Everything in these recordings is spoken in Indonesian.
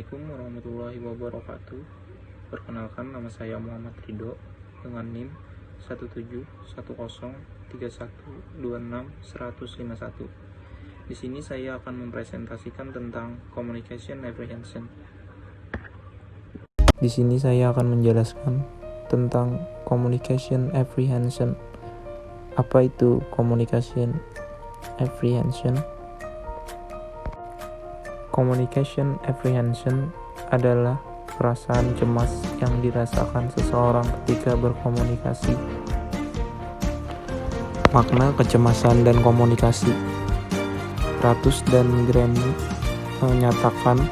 Assalamualaikum warahmatullahi wabarakatuh. Perkenalkan, nama saya Muhammad Ridho dengan NIM 1713131261151. Di sini saya akan mempresentasikan tentang communication apprehension. Di sini saya akan menjelaskan tentang communication apprehension. Apa itu communication apprehension? Communication apprehension adalah perasaan cemas yang dirasakan seseorang ketika berkomunikasi. Makna kecemasan dan komunikasi. Ratus dan Granny menyatakan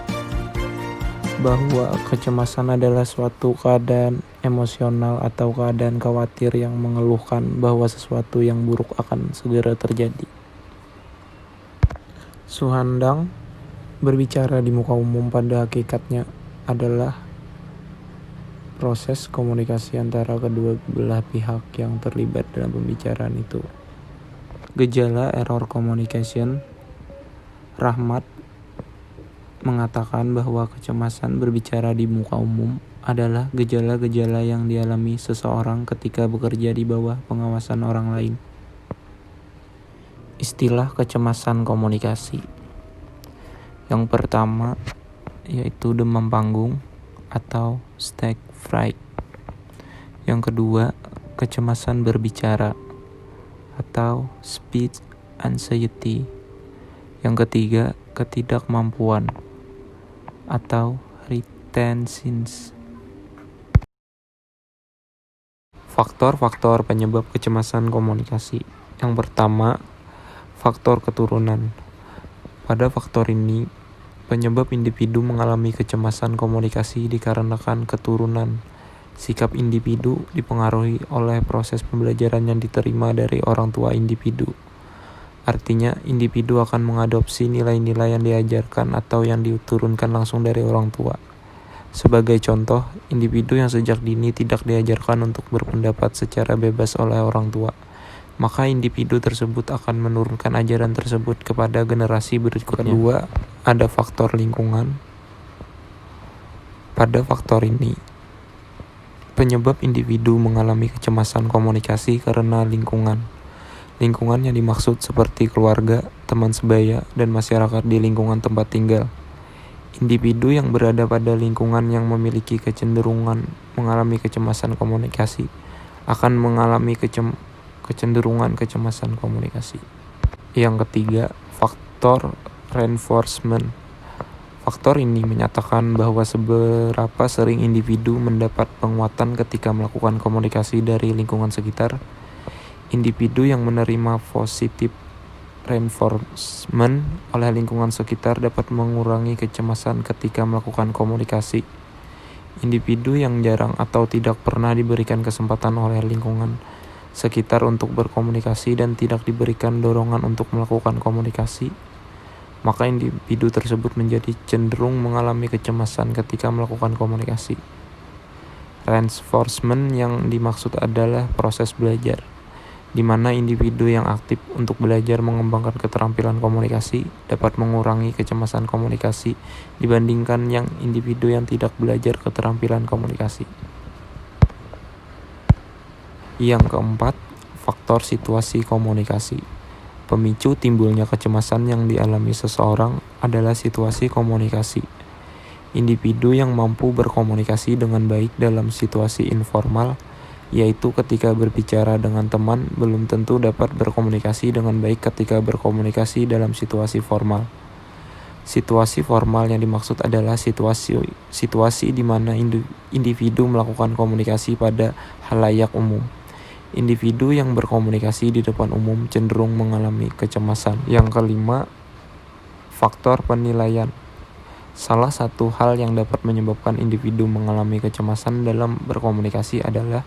bahwa kecemasan adalah suatu keadaan emosional atau keadaan khawatir yang mengeluhkan bahwa sesuatu yang buruk akan segera terjadi. Suhandang berbicara di muka umum pada hakikatnya adalah proses komunikasi antara kedua belah pihak yang terlibat dalam pembicaraan itu. Gejala error communication. Rahmat mengatakan bahwa kecemasan berbicara di muka umum adalah gejala-gejala yang dialami seseorang ketika bekerja di bawah pengawasan orang lain. Istilah kecemasan komunikasi. Yang pertama yaitu demam panggung atau stage fright. Yang kedua, kecemasan berbicara atau speech anxiety. Yang ketiga, ketidakmampuan atau retention. Faktor-faktor penyebab kecemasan komunikasi. Yang pertama, faktor keturunan. Pada faktor ini, penyebab individu mengalami kecemasan komunikasi dikarenakan keturunan. Sikap individu dipengaruhi oleh proses pembelajaran yang diterima dari orang tua individu. Artinya, individu akan mengadopsi nilai-nilai yang diajarkan atau yang diturunkan langsung dari orang tua. Sebagai contoh, individu yang sejak dini tidak diajarkan untuk berpendapat secara bebas oleh orang tua, maka individu tersebut akan menurunkan ajaran tersebut kepada generasi berikutnya. Kedua, ada faktor lingkungan. Pada faktor ini, penyebab individu mengalami kecemasan komunikasi karena lingkungan. Lingkungan yang dimaksud seperti keluarga, teman sebaya, dan masyarakat di lingkungan tempat tinggal. Individu yang berada pada lingkungan yang memiliki kecenderungan mengalami kecemasan komunikasi akan mengalami kecenderungan kecemasan komunikasi. Yang ketiga, faktor reinforcement. Faktor ini menyatakan bahwa seberapa sering individu mendapat penguatan ketika melakukan komunikasi dari lingkungan sekitar. Individu yang menerima positif reinforcement oleh lingkungan sekitar dapat mengurangi kecemasan ketika melakukan komunikasi. Individu yang jarang atau tidak pernah diberikan kesempatan oleh lingkungan sekitar untuk berkomunikasi dan tidak diberikan dorongan untuk melakukan komunikasi, maka individu tersebut menjadi cenderung mengalami kecemasan ketika melakukan komunikasi. Reinforcement yang dimaksud adalah proses belajar, di mana individu yang aktif untuk belajar mengembangkan keterampilan komunikasi dapat mengurangi kecemasan komunikasi dibandingkan yang individu yang tidak belajar keterampilan komunikasi. Yang keempat, faktor situasi komunikasi. Pemicu timbulnya kecemasan yang dialami seseorang adalah situasi komunikasi. Individu yang mampu berkomunikasi dengan baik dalam situasi informal, yaitu ketika berbicara dengan teman, belum tentu dapat berkomunikasi dengan baik ketika berkomunikasi dalam situasi formal. Situasi formal yang dimaksud adalah situasi di mana individu melakukan komunikasi pada halayak umum. Individu yang berkomunikasi di depan umum cenderung mengalami kecemasan. Yang kelima, faktor penilaian. Salah satu hal yang dapat menyebabkan individu mengalami kecemasan dalam berkomunikasi adalah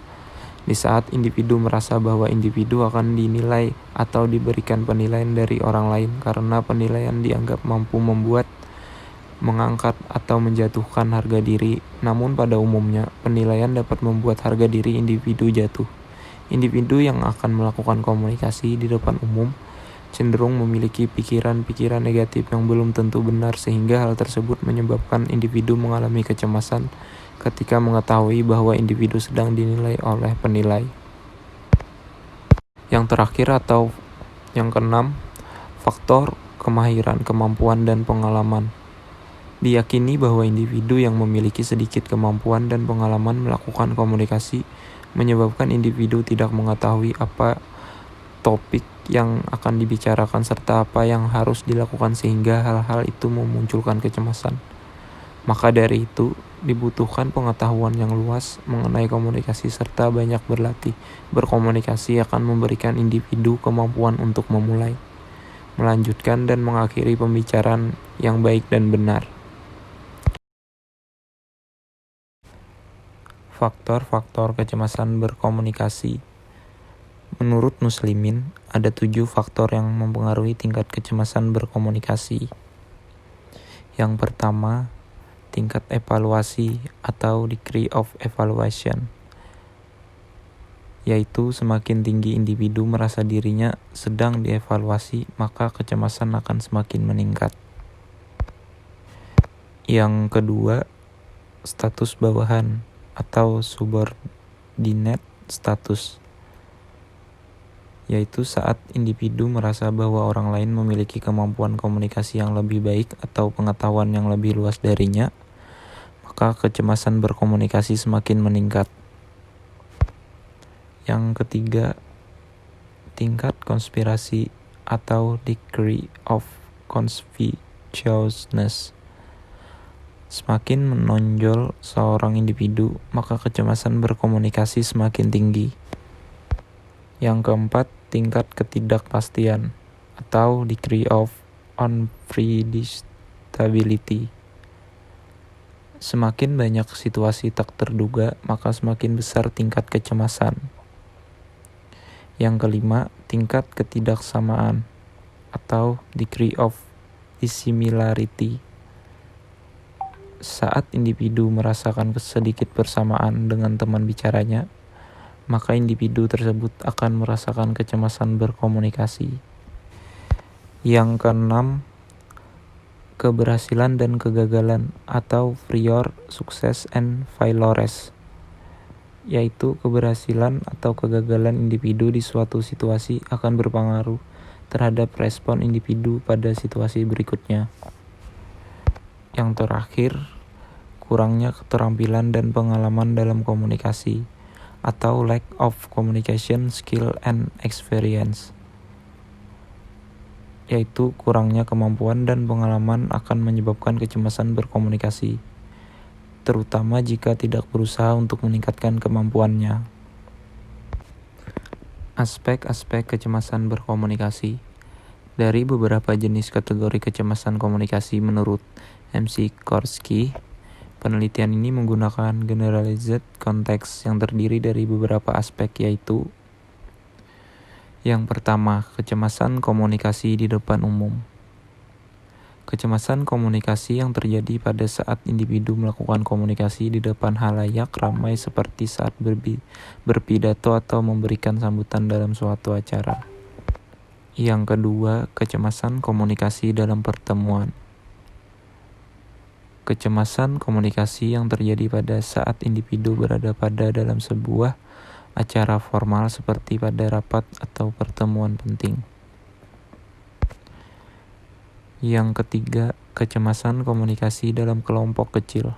di saat individu merasa bahwa individu akan dinilai atau diberikan penilaian dari orang lain karena penilaian dianggap mampu membuat, mengangkat, atau menjatuhkan harga diri. Namun pada umumnya, penilaian dapat membuat harga diri individu jatuh. Individu yang akan melakukan komunikasi di depan umum cenderung memiliki pikiran-pikiran negatif yang belum tentu benar, sehingga hal tersebut menyebabkan individu mengalami kecemasan ketika mengetahui bahwa individu sedang dinilai oleh penilai. Yang terakhir atau yang keenam, faktor kemahiran, kemampuan, dan pengalaman. Diyakini bahwa individu yang memiliki sedikit kemampuan dan pengalaman melakukan komunikasi menyebabkan individu tidak mengetahui apa topik yang akan dibicarakan serta apa yang harus dilakukan, sehingga hal-hal itu memunculkan kecemasan. Maka dari itu, dibutuhkan pengetahuan yang luas mengenai komunikasi serta banyak berlatih. Berkomunikasi akan memberikan individu kemampuan untuk memulai, melanjutkan, dan mengakhiri pembicaraan yang baik dan benar. Faktor-faktor kecemasan berkomunikasi. Menurut Muslimin, ada 7 faktor yang mempengaruhi tingkat kecemasan berkomunikasi. Yang pertama, tingkat evaluasi atau degree of evaluation, yaitu semakin tinggi individu merasa dirinya sedang dievaluasi, maka kecemasan akan semakin meningkat. Yang kedua, status bawahan atau subordinate status, yaitu saat individu merasa bahwa orang lain memiliki kemampuan komunikasi yang lebih baik atau pengetahuan yang lebih luas darinya, maka kecemasan berkomunikasi semakin meningkat. Yang ketiga, tingkat konspirasi atau degree of conspicuousness. Semakin menonjol seorang individu, maka kecemasan berkomunikasi semakin tinggi. Yang keempat, tingkat ketidakpastian atau degree of unpredictability. Semakin banyak situasi tak terduga, maka semakin besar tingkat kecemasan. Yang kelima, tingkat ketidaksamaan atau degree of dissimilarity. Saat individu merasakan sedikit persamaan dengan teman bicaranya, maka individu tersebut akan merasakan kecemasan berkomunikasi. Yang keenam, keberhasilan dan kegagalan atau failure, success, and failures, yaitu keberhasilan atau kegagalan individu di suatu situasi akan berpengaruh terhadap respon individu pada situasi berikutnya. Yang terakhir, kurangnya keterampilan dan pengalaman dalam komunikasi atau lack of communication skill and experience, yaitu kurangnya kemampuan dan pengalaman akan menyebabkan kecemasan berkomunikasi, terutama jika tidak berusaha untuk meningkatkan kemampuannya. Aspek-aspek kecemasan berkomunikasi. Dari beberapa jenis kategori kecemasan komunikasi menurut McCloskey, penelitian ini menggunakan generalized context yang terdiri dari beberapa aspek, yaitu: yang pertama, kecemasan komunikasi di depan umum. Kecemasan komunikasi yang terjadi pada saat individu melakukan komunikasi di depan halayak ramai seperti saat berpidato atau memberikan sambutan dalam suatu acara. Yang kedua, kecemasan komunikasi dalam pertemuan. Kecemasan komunikasi yang terjadi pada saat individu berada dalam sebuah acara formal seperti pada rapat atau pertemuan penting. Yang ketiga, kecemasan komunikasi dalam kelompok kecil.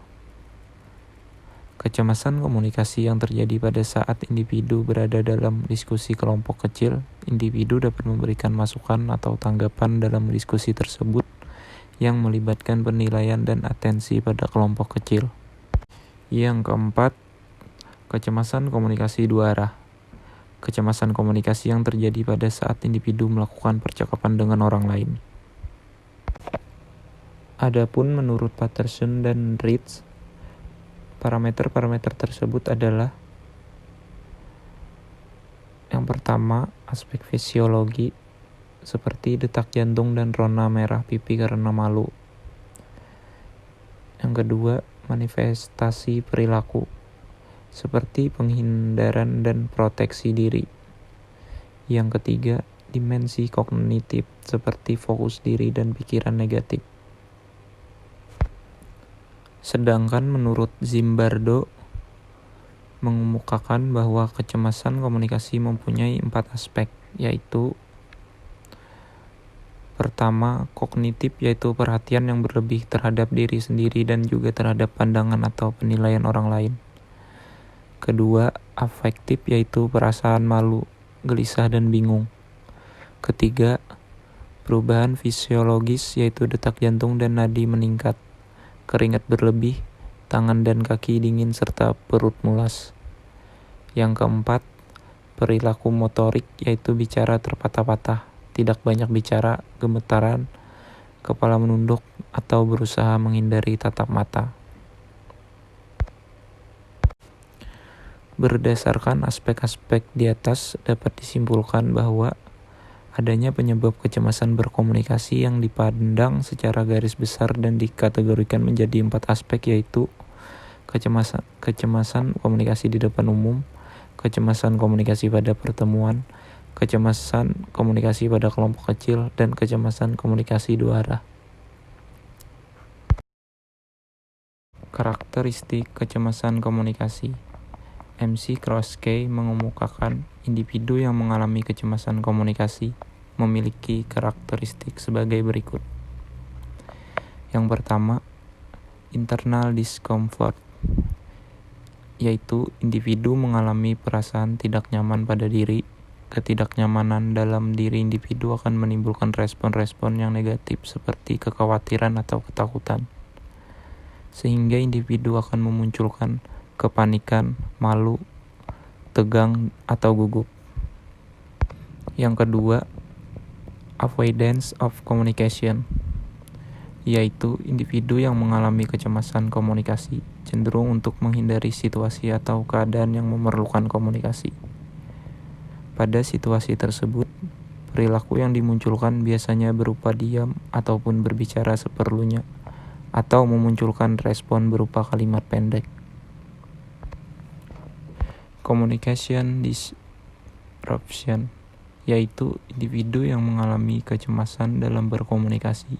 Kecemasan komunikasi yang terjadi pada saat individu berada dalam diskusi kelompok kecil. Individu dapat memberikan masukan atau tanggapan dalam diskusi tersebut yang melibatkan penilaian dan atensi pada kelompok kecil. Yang keempat, kecemasan komunikasi dua arah. Kecemasan komunikasi yang terjadi pada saat individu melakukan percakapan dengan orang lain. Adapun menurut Patterson dan Ritz, parameter-parameter tersebut adalah: yang pertama, aspek fisiologi seperti detak jantung dan rona merah pipi karena malu. Yang kedua, manifestasi perilaku seperti penghindaran dan proteksi diri. Yang ketiga, dimensi kognitif seperti fokus diri dan pikiran negatif. Sedangkan menurut Zimbardo mengemukakan bahwa kecemasan komunikasi mempunyai 4 aspek, yaitu pertama, kognitif, yaitu perhatian yang berlebih terhadap diri sendiri dan juga terhadap pandangan atau penilaian orang lain. Kedua, afektif, yaitu perasaan malu, gelisah, dan bingung. Ketiga, perubahan fisiologis, yaitu detak jantung dan nadi meningkat, keringat berlebih, tangan dan kaki dingin, serta perut mulas. Yang keempat, perilaku motorik, yaitu bicara terpatah-patah, tidak banyak bicara, gemetaran, kepala menunduk, atau berusaha menghindari tatap mata. Berdasarkan aspek-aspek di atas, dapat disimpulkan bahwa adanya penyebab kecemasan berkomunikasi yang dipandang secara garis besar dan dikategorikan menjadi 4 aspek, yaitu kecemasan komunikasi di depan umum, kecemasan komunikasi pada pertemuan, kecemasan komunikasi pada kelompok kecil, dan kecemasan komunikasi dua arah. Karakteristik kecemasan komunikasi. MC Kroskey mengemukakan individu yang mengalami kecemasan komunikasi memiliki karakteristik sebagai berikut. Yang pertama, internal discomfort, yaitu individu mengalami perasaan tidak nyaman pada diri. Ketidaknyamanan dalam diri individu akan menimbulkan respon-respon yang negatif seperti kekhawatiran atau ketakutan, sehingga individu akan memunculkan kepanikan, malu, tegang, atau gugup. Yang kedua, avoidance of communication, yaitu individu yang mengalami kecemasan komunikasi cenderung untuk menghindari situasi atau keadaan yang memerlukan komunikasi. Pada situasi tersebut, perilaku yang dimunculkan biasanya berupa diam ataupun berbicara seperlunya, atau memunculkan respon berupa kalimat pendek. Communication disruption, yaitu individu yang mengalami kecemasan dalam berkomunikasi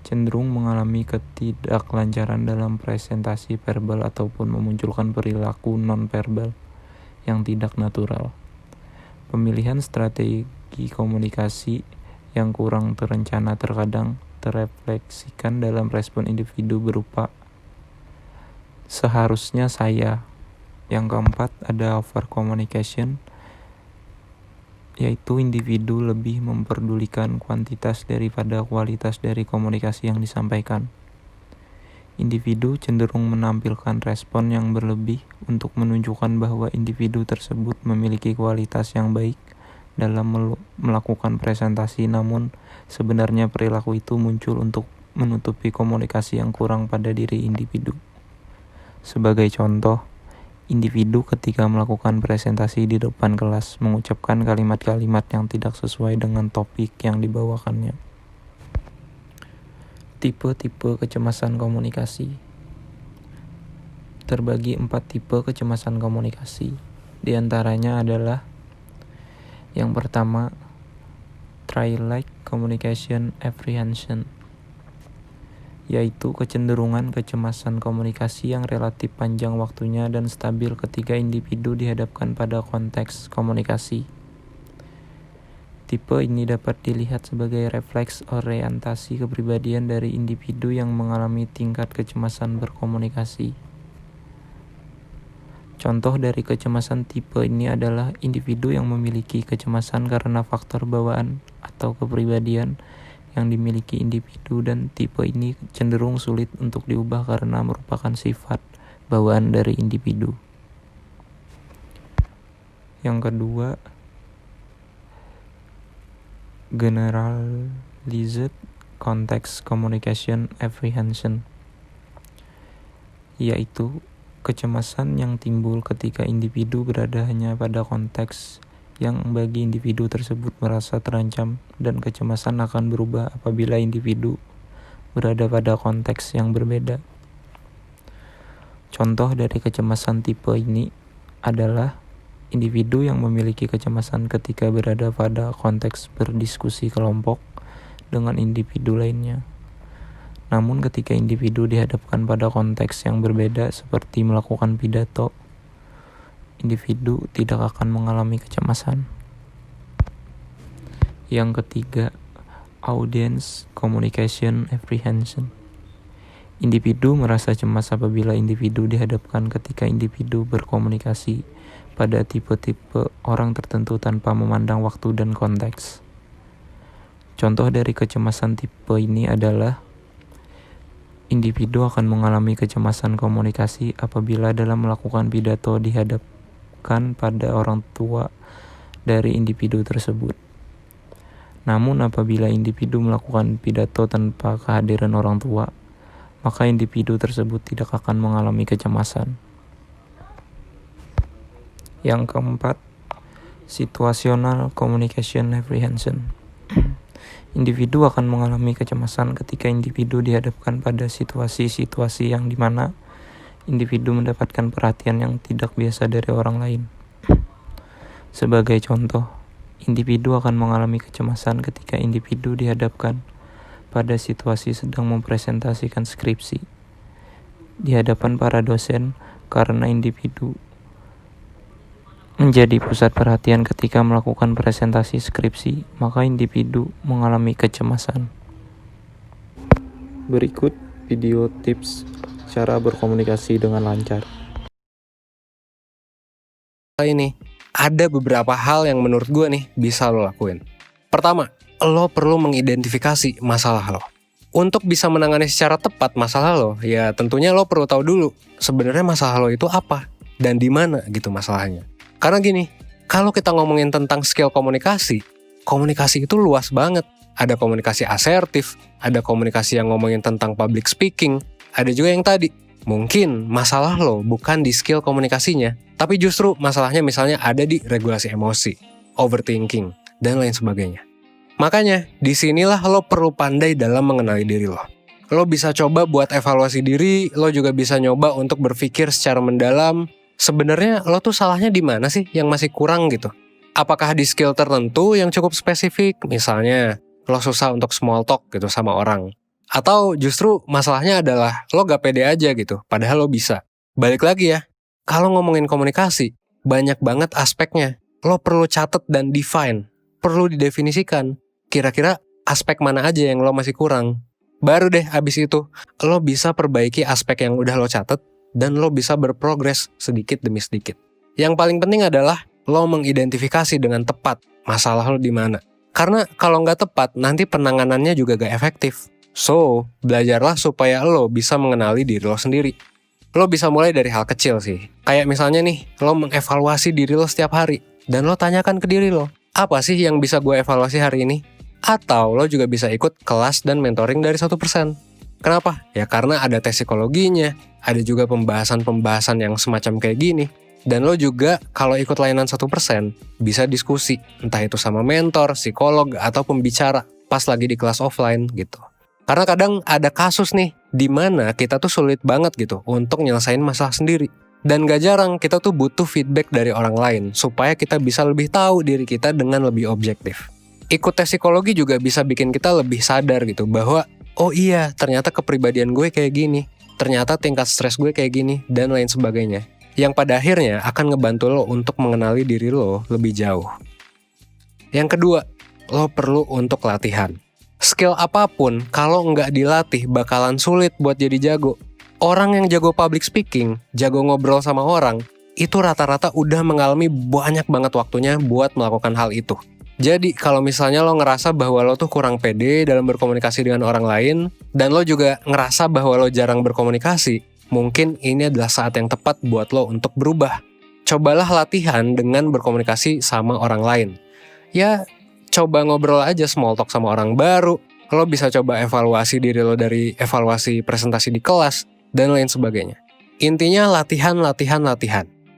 cenderung mengalami ketidaklancaran dalam presentasi verbal ataupun memunculkan perilaku non-verbal yang tidak natural. Pemilihan strategi komunikasi yang kurang terencana terkadang terefleksikan dalam respon individu berupa seharusnya saya. Yang keempat, ada over communication, yaitu individu lebih memperdulikan kuantitas daripada kualitas dari komunikasi yang disampaikan. Individu cenderung menampilkan respon yang berlebih untuk menunjukkan bahwa individu tersebut memiliki kualitas yang baik dalam melakukan presentasi, namun sebenarnya perilaku itu muncul untuk menutupi komunikasi yang kurang pada diri individu. Sebagai contoh, individu ketika melakukan presentasi di depan kelas mengucapkan kalimat-kalimat yang tidak sesuai dengan topik yang dibawakannya. Tipe-tipe kecemasan komunikasi. Terbagi 4 tipe kecemasan komunikasi. Di antaranya adalah yang pertama, triad communication apprehension, yaitu kecenderungan kecemasan komunikasi yang relatif panjang waktunya dan stabil ketika individu dihadapkan pada konteks komunikasi. Tipe ini dapat dilihat sebagai refleks orientasi kepribadian dari individu yang mengalami tingkat kecemasan berkomunikasi. Contoh dari kecemasan tipe ini adalah individu yang memiliki kecemasan karena faktor bawaan atau kepribadian yang dimiliki individu, dan tipe ini cenderung sulit untuk diubah karena merupakan sifat bawaan dari individu. Yang kedua, generalized context communication apprehension, yaitu kecemasan yang timbul ketika individu berada hanya pada konteks yang bagi individu tersebut merasa terancam, dan kecemasan akan berubah apabila individu berada pada konteks yang berbeda. Contoh dari kecemasan tipe ini adalah Individu yang memiliki kecemasan ketika berada pada konteks berdiskusi kelompok dengan individu lainnya. Namun ketika individu dihadapkan pada konteks yang berbeda seperti melakukan pidato, individu tidak akan mengalami kecemasan. Yang ketiga, audience communication apprehension. Individu merasa cemas apabila individu dihadapkan ketika individu berkomunikasi pada tipe-tipe orang tertentu tanpa memandang waktu dan konteks. Contoh dari kecemasan tipe ini adalah individu akan mengalami kecemasan komunikasi apabila dalam melakukan pidato dihadapkan pada orang tua dari individu tersebut. Namun apabila individu melakukan pidato tanpa kehadiran orang tua, maka individu tersebut tidak akan mengalami kecemasan. Yang keempat, situational communication apprehension. Individu akan mengalami kecemasan ketika individu dihadapkan pada situasi-situasi yang dimana individu mendapatkan perhatian yang tidak biasa dari orang lain. Sebagai contoh, individu akan mengalami kecemasan ketika individu dihadapkan pada situasi sedang mempresentasikan skripsi di hadapan para dosen karena individu menjadi pusat perhatian ketika melakukan presentasi skripsi, maka individu mengalami kecemasan. Berikut video tips cara berkomunikasi dengan lancar. Ini ada beberapa hal yang menurut gue nih bisa lo lakuin. Pertama, lo perlu mengidentifikasi masalah lo. Untuk bisa menangani secara tepat masalah lo, ya tentunya lo perlu tahu dulu sebenarnya masalah lo itu apa dan di mana gitu masalahnya. Karena gini, kalau kita ngomongin tentang skill komunikasi, komunikasi itu luas banget. Ada komunikasi asertif, ada komunikasi yang ngomongin tentang public speaking, ada juga yang tadi, mungkin masalah lo bukan di skill komunikasinya, tapi justru masalahnya misalnya ada di regulasi emosi, overthinking, dan lain sebagainya. Makanya, disinilah lo perlu pandai dalam mengenali diri lo. Lo bisa coba buat evaluasi diri, lo juga bisa nyoba untuk berpikir secara mendalam, sebenarnya lo tuh salahnya di mana sih yang masih kurang gitu? Apakah di skill tertentu yang cukup spesifik? Misalnya, lo susah untuk small talk gitu sama orang. Atau justru masalahnya adalah lo gak pede aja gitu, padahal lo bisa. Balik lagi ya, kalau ngomongin komunikasi, banyak banget aspeknya. Lo perlu catat dan define, perlu didefinisikan. Kira-kira aspek mana aja yang lo masih kurang. Baru deh abis itu, lo bisa perbaiki aspek yang udah lo catat, dan lo bisa berprogres sedikit demi sedikit. Yang paling penting adalah lo mengidentifikasi dengan tepat masalah lo di mana. Karena kalau nggak tepat, nanti penanganannya juga gak efektif. So, belajarlah supaya lo bisa mengenali diri lo sendiri. Lo bisa mulai dari hal kecil sih. Kayak misalnya nih, lo mengevaluasi diri lo setiap hari. Dan lo tanyakan ke diri lo, apa sih yang bisa gue evaluasi hari ini? Atau lo juga bisa ikut kelas dan mentoring dari 1%. Kenapa? Ya karena ada tes psikologinya, ada juga pembahasan-pembahasan yang semacam kayak gini. Dan lo juga kalau ikut layanan 1% bisa diskusi, entah itu sama mentor, psikolog, atau pembicara pas lagi di kelas offline gitu. Karena kadang ada kasus nih, di mana kita tuh sulit banget gitu untuk nyelesain masalah sendiri. Dan gak jarang kita tuh butuh feedback dari orang lain, supaya kita bisa lebih tahu diri kita dengan lebih objektif. Ikut tes psikologi juga bisa bikin kita lebih sadar gitu, bahwa oh iya, ternyata kepribadian gue kayak gini, ternyata tingkat stres gue kayak gini, dan lain sebagainya. Yang pada akhirnya akan ngebantu lo untuk mengenali diri lo lebih jauh. Yang kedua, lo perlu untuk latihan. Skill apapun, kalau nggak dilatih bakalan sulit buat jadi jago. Orang yang jago public speaking, jago ngobrol sama orang, itu rata-rata udah mengalami banyak banget waktunya buat melakukan hal itu. Jadi kalau misalnya lo ngerasa bahwa lo tuh kurang pede dalam berkomunikasi dengan orang lain, dan lo juga ngerasa bahwa lo jarang berkomunikasi, mungkin ini adalah saat yang tepat buat lo untuk berubah. Cobalah latihan dengan berkomunikasi sama orang lain. Ya, coba ngobrol aja small talk sama orang baru. Lo bisa coba evaluasi diri lo dari evaluasi presentasi di kelas, dan lain sebagainya. Intinya latihan.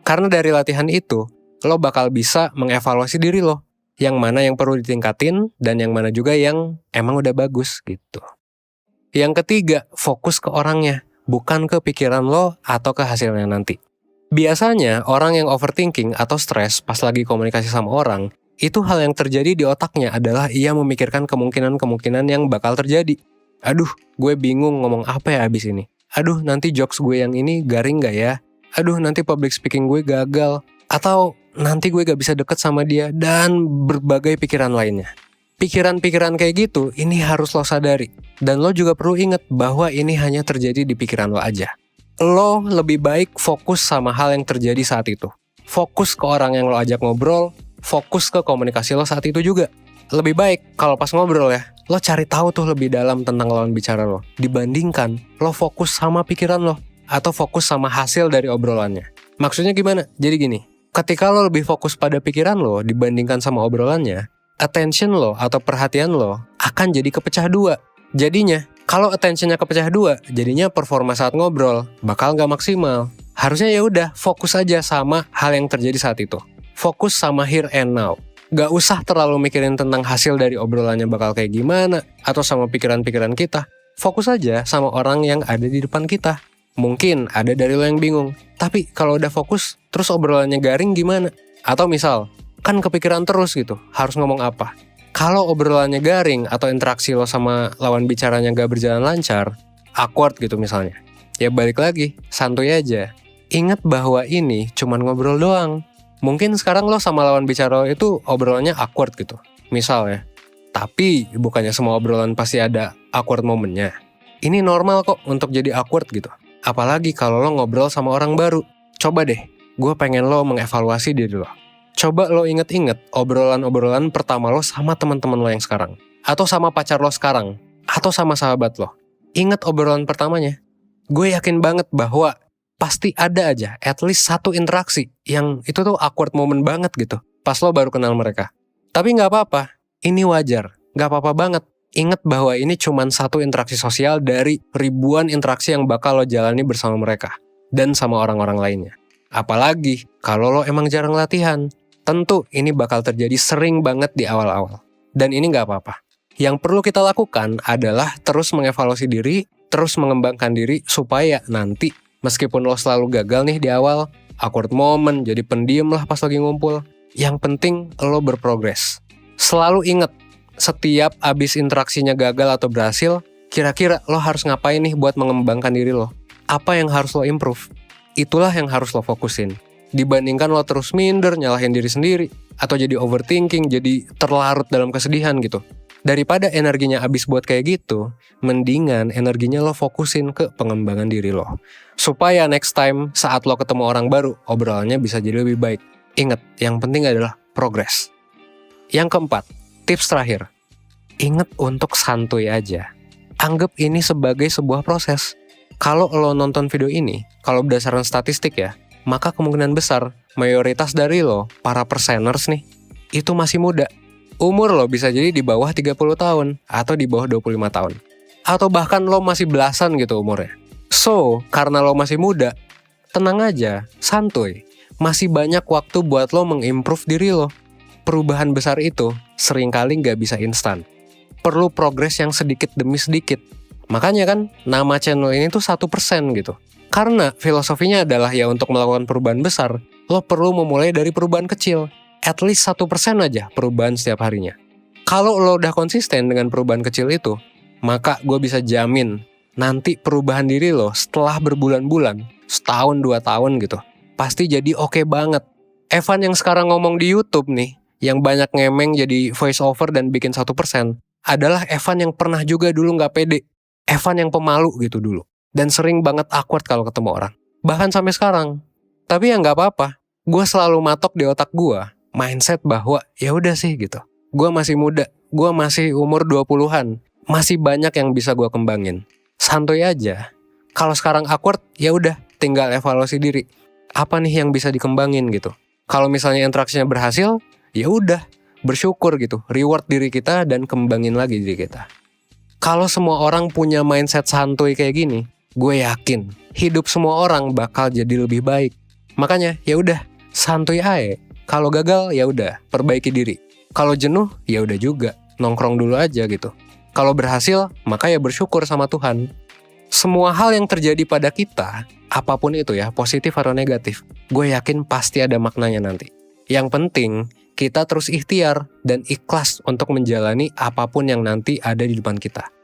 Karena dari latihan itu, lo bakal bisa mengevaluasi diri lo. Yang mana yang perlu ditingkatin, dan yang mana juga yang emang udah bagus gitu. Yang ketiga, fokus ke orangnya, bukan ke pikiran lo atau ke hasilnya nanti. Biasanya orang yang overthinking atau stres pas lagi komunikasi sama orang, itu hal yang terjadi di otaknya adalah ia memikirkan kemungkinan-kemungkinan yang bakal terjadi. Aduh, gue bingung ngomong apa ya abis ini. Aduh, nanti jokes gue yang ini garing gak ya? Aduh, nanti public speaking gue gagal. Atau nanti gue gak bisa deket sama dia. Dan berbagai pikiran lainnya. Pikiran-pikiran kayak gitu, ini harus lo sadari. Dan lo juga perlu ingat bahwa ini hanya terjadi di pikiran lo aja. Lo lebih baik fokus sama hal yang terjadi saat itu. Fokus ke orang yang lo ajak ngobrol, fokus ke komunikasi lo saat itu juga. Lebih baik kalau pas ngobrol ya, lo cari tahu tuh lebih dalam tentang lawan bicara lo. Dibandingkan lo fokus sama pikiran lo, atau fokus sama hasil dari obrolannya. Maksudnya gimana? Jadi gini, ketika lo lebih fokus pada pikiran lo dibandingkan sama obrolannya, attention lo atau perhatian lo akan jadi kepecah dua. Jadinya, kalau attentionnya kepecah dua, jadinya performa saat ngobrol bakal nggak maksimal. Harusnya ya udah fokus aja sama hal yang terjadi saat itu. Fokus sama here and now. Gak usah terlalu mikirin tentang hasil dari obrolannya bakal kayak gimana, atau sama pikiran-pikiran kita. Fokus aja sama orang yang ada di depan kita. Mungkin ada dari lo yang bingung, tapi kalau udah fokus, terus obrolannya garing gimana? Atau misal, kan kepikiran terus gitu, harus ngomong apa? Kalau obrolannya garing, atau interaksi lo sama lawan bicaranya gak berjalan lancar, awkward gitu misalnya. Ya balik lagi, santuy aja. Ingat bahwa ini cuman ngobrol doang. Mungkin sekarang lo sama lawan bicara lo itu obrolannya awkward gitu. Misal ya. Tapi bukannya semua obrolan pasti ada awkward momennya. Ini normal kok untuk jadi awkward gitu. Apalagi kalau lo ngobrol sama orang baru. Coba deh, gue pengen lo mengevaluasi diri lo. Coba lo inget-inget obrolan-obrolan pertama lo sama teman-teman lo yang sekarang. Atau sama pacar lo sekarang. Atau sama sahabat lo. Ingat obrolan pertamanya. Gue yakin banget bahwa pasti ada aja at least satu interaksi yang itu tuh awkward moment banget gitu pas lo baru kenal mereka. Tapi gak apa-apa, ini wajar, gak apa-apa banget. Ingat bahwa ini cuman satu interaksi sosial dari ribuan interaksi yang bakal lo jalani bersama mereka dan sama orang-orang lainnya. Apalagi kalau lo emang jarang latihan, tentu ini bakal terjadi sering banget di awal-awal. Dan ini gak apa-apa. Yang perlu kita lakukan adalah terus mengevaluasi diri, terus mengembangkan diri supaya nanti meskipun lo selalu gagal nih di awal, awkward moment, jadi pendiam lah pas lagi ngumpul. Yang penting lo berprogres. Selalu inget, setiap abis interaksinya gagal atau berhasil, kira-kira lo harus ngapain nih buat mengembangkan diri lo? Apa yang harus lo improve? Itulah yang harus lo fokusin. Dibandingkan lo terus minder, nyalahin diri sendiri, atau jadi overthinking, jadi terlarut dalam kesedihan gitu. Daripada energinya habis buat kayak gitu, mendingan energinya lo fokusin ke pengembangan diri lo. Supaya next time saat lo ketemu orang baru, obrolannya bisa jadi lebih baik. Ingat, yang penting adalah progress. Yang keempat, tips terakhir. Ingat untuk santuy aja. Anggap ini sebagai sebuah proses. Kalau lo nonton video ini, kalau berdasarkan statistik ya, maka kemungkinan besar mayoritas dari lo, para perseners nih, itu masih muda. Umur lo bisa jadi di bawah 30 tahun atau di bawah 25 tahun. Atau bahkan lo masih belasan gitu umurnya. So, karena lo masih muda, tenang aja, santuy. Masih banyak waktu buat lo mengimprove diri lo. Perubahan besar itu seringkali gak bisa instan. Perlu progres yang sedikit demi sedikit. Makanya kan nama channel ini tuh 1% gitu. Karena filosofinya adalah ya untuk melakukan perubahan besar, lo perlu memulai dari perubahan kecil. At least 1% aja perubahan setiap harinya. Kalau lo udah konsisten dengan perubahan kecil itu, maka gue bisa jamin nanti perubahan diri lo setelah berbulan-bulan, setahun 2 tahun gitu, pasti jadi oke banget. Evan yang sekarang ngomong di YouTube nih, yang banyak ngemeng jadi voice over dan bikin 1%, adalah Evan yang pernah juga dulu gak pede. Evan yang pemalu gitu dulu. Dan sering banget awkward kalau ketemu orang. Bahkan sampai sekarang. Tapi ya gak apa-apa. Gue selalu matok di otak gue mindset bahwa ya udah sih gitu. Gue masih muda, gue masih umur 20-an, masih banyak yang bisa gue kembangin. Santuy aja. Kalau sekarang awkward, ya udah, tinggal evaluasi diri. Apa nih yang bisa dikembangin gitu. Kalau misalnya interaksinya berhasil, ya udah, bersyukur gitu, reward diri kita dan kembangin lagi diri kita. Kalau semua orang punya mindset santuy kayak gini, gue yakin hidup semua orang bakal jadi lebih baik. Makanya ya udah, santuy aja. Kalau gagal ya udah, perbaiki diri. Kalau jenuh ya udah juga, nongkrong dulu aja gitu. Kalau berhasil, maka ya bersyukur sama Tuhan. Semua hal yang terjadi pada kita, apapun itu ya, positif atau negatif, gue yakin pasti ada maknanya nanti. Yang penting, kita terus ikhtiar dan ikhlas untuk menjalani apapun yang nanti ada di depan kita.